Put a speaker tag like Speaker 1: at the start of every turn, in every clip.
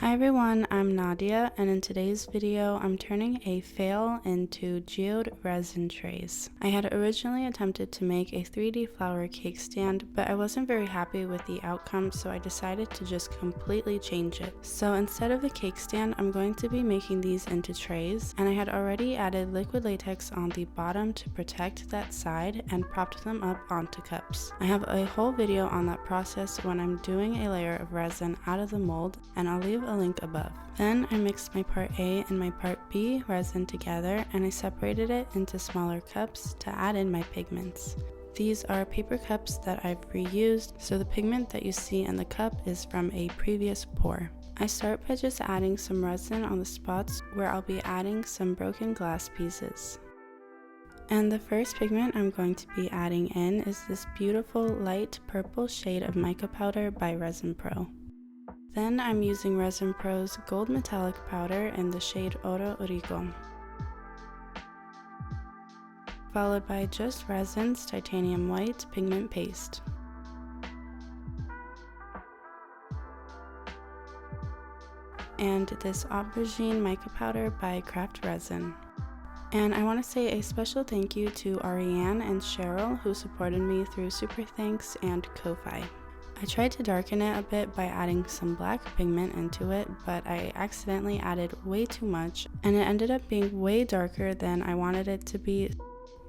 Speaker 1: Hi everyone, I'm Nadia, and in today's video I'm turning a fail into geode resin trays. I had originally attempted to make a 3D flower cake stand, but I wasn't very happy with the outcome, so I decided to just completely change it. So instead of a cake stand, I'm going to be making these into trays, and I had already added liquid latex on the bottom to protect that side and propped them up onto cups. I have a whole video on that process when I'm doing a layer of resin out of the mold, and I'll leave a link above. Then I mixed my part A and my part B resin together, and I separated it into smaller cups to add in my pigments. These are paper cups that I've reused, so the pigment that you see in the cup is from a previous pour. I start by just adding some resin on the spots where I'll be adding some broken glass pieces. And the first pigment I'm going to be adding in is this beautiful light purple shade of mica powder by Resin Pro. Then I'm using Resin Pro's gold metallic powder in the shade Oro Origo, followed by Just Resin's titanium white pigment paste. And this aubergine mica powder by Craft Resin. And I want to say a special thank you to Ariane and Cheryl, who supported me through Super Thanks and Ko-Fi. I tried to darken it a bit by adding some black pigment into it, but I accidentally added way too much, and it ended up being way darker than I wanted it to be.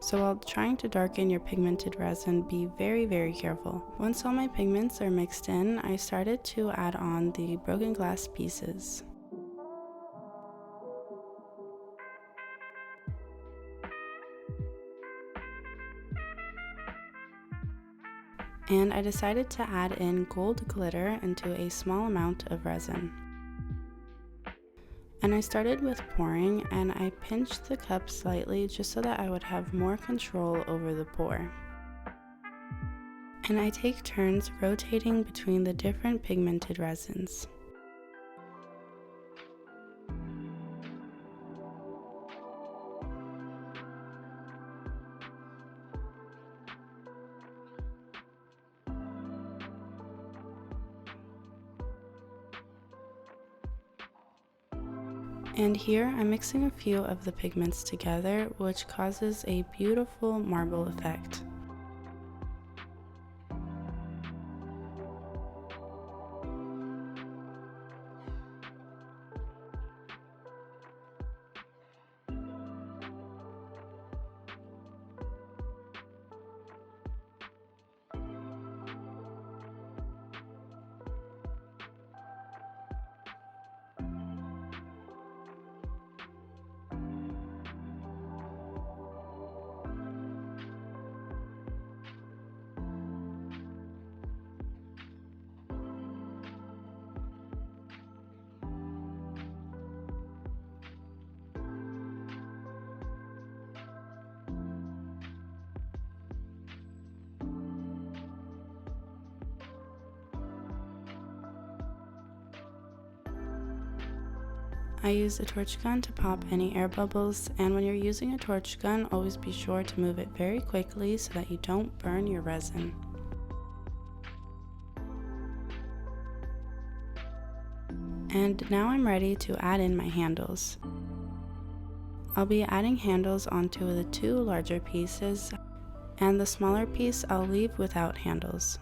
Speaker 1: So while trying to darken your pigmented resin, be very careful. Once all my pigments are mixed in, I started to add on the broken glass pieces. And I decided to add in gold glitter into a small amount of resin. And I started with pouring, and I pinched the cup slightly just so that I would have more control over the pour. And I take turns rotating between the different pigmented resins. And here I'm mixing a few of the pigments together, which causes a beautiful marble effect. I use a torch gun to pop any air bubbles, and when you're using a torch gun, always be sure to move it very quickly so that you don't burn your resin. And now I'm ready to add in my handles. I'll be adding handles onto the two larger pieces, and the smaller piece I'll leave without handles.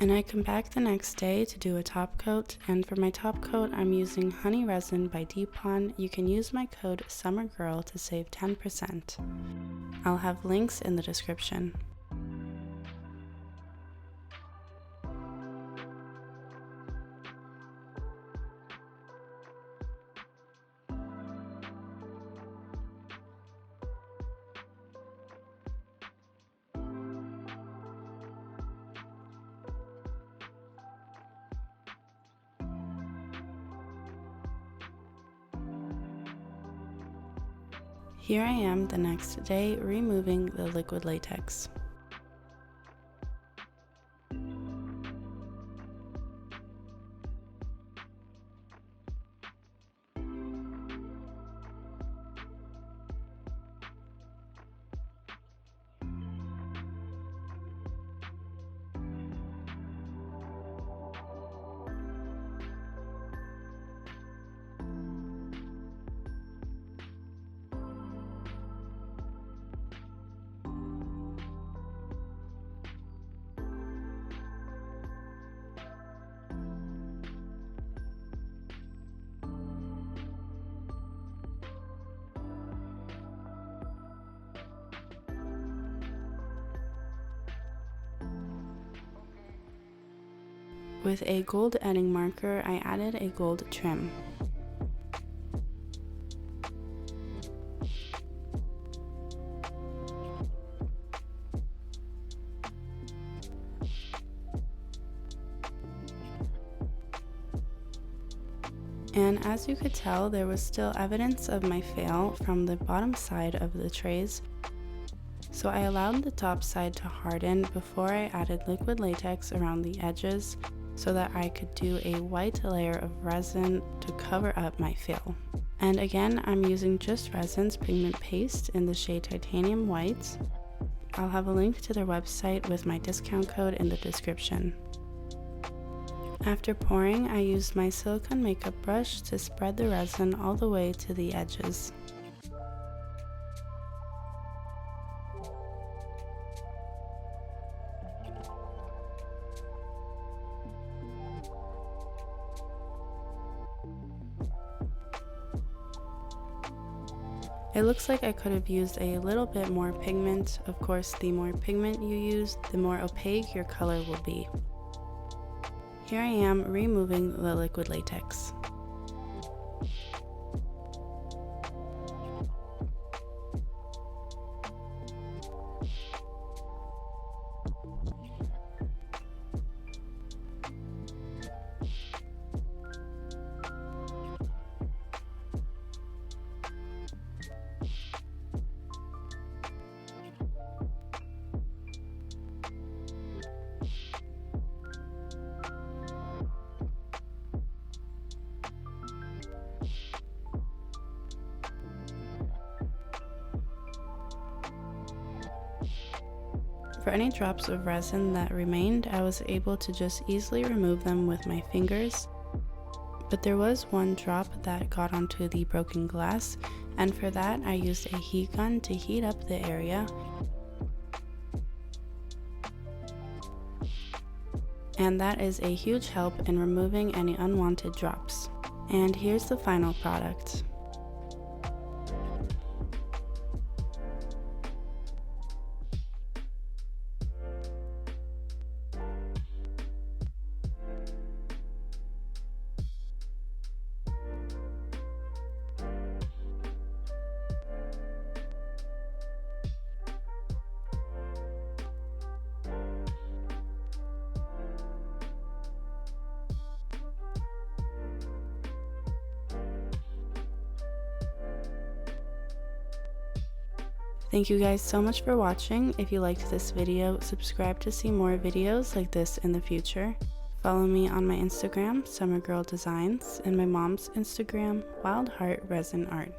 Speaker 1: And I come back the next day to do a top coat, and for my top coat I'm using Honey Resin by Depon. You can use my code SUMMERGIRL to save 10%. I'll have links in the description. Here I am the next day removing the liquid latex. With a gold edging marker, I added a gold trim. And as you could tell, there was still evidence of my fail from the bottom side of the trays, so I allowed the top side to harden before I added liquid latex around the edges so that I could do a white layer of resin to cover up my fail. And again, I'm using Just Resin's pigment paste in the shade Titanium White. I'll have a link to their website with my discount code in the description. After pouring, I used my silicone makeup brush to spread the resin all the way to the edges. It looks like I could have used a little bit more pigment. Of course, the more pigment you use, the more opaque your color will be. Here I am removing the liquid latex. For any drops of resin that remained, I was able to just easily remove them with my fingers. But there was one drop that got onto the broken glass, and for that I used a heat gun to heat up the area. And that is a huge help in removing any unwanted drops. And here's the final product. Thank you guys so much for watching. If you liked this video, subscribe to see more videos like this in the future. Follow me on my Instagram, Summer Girl Designs, and my mom's Instagram, Wild Heart Resin Art.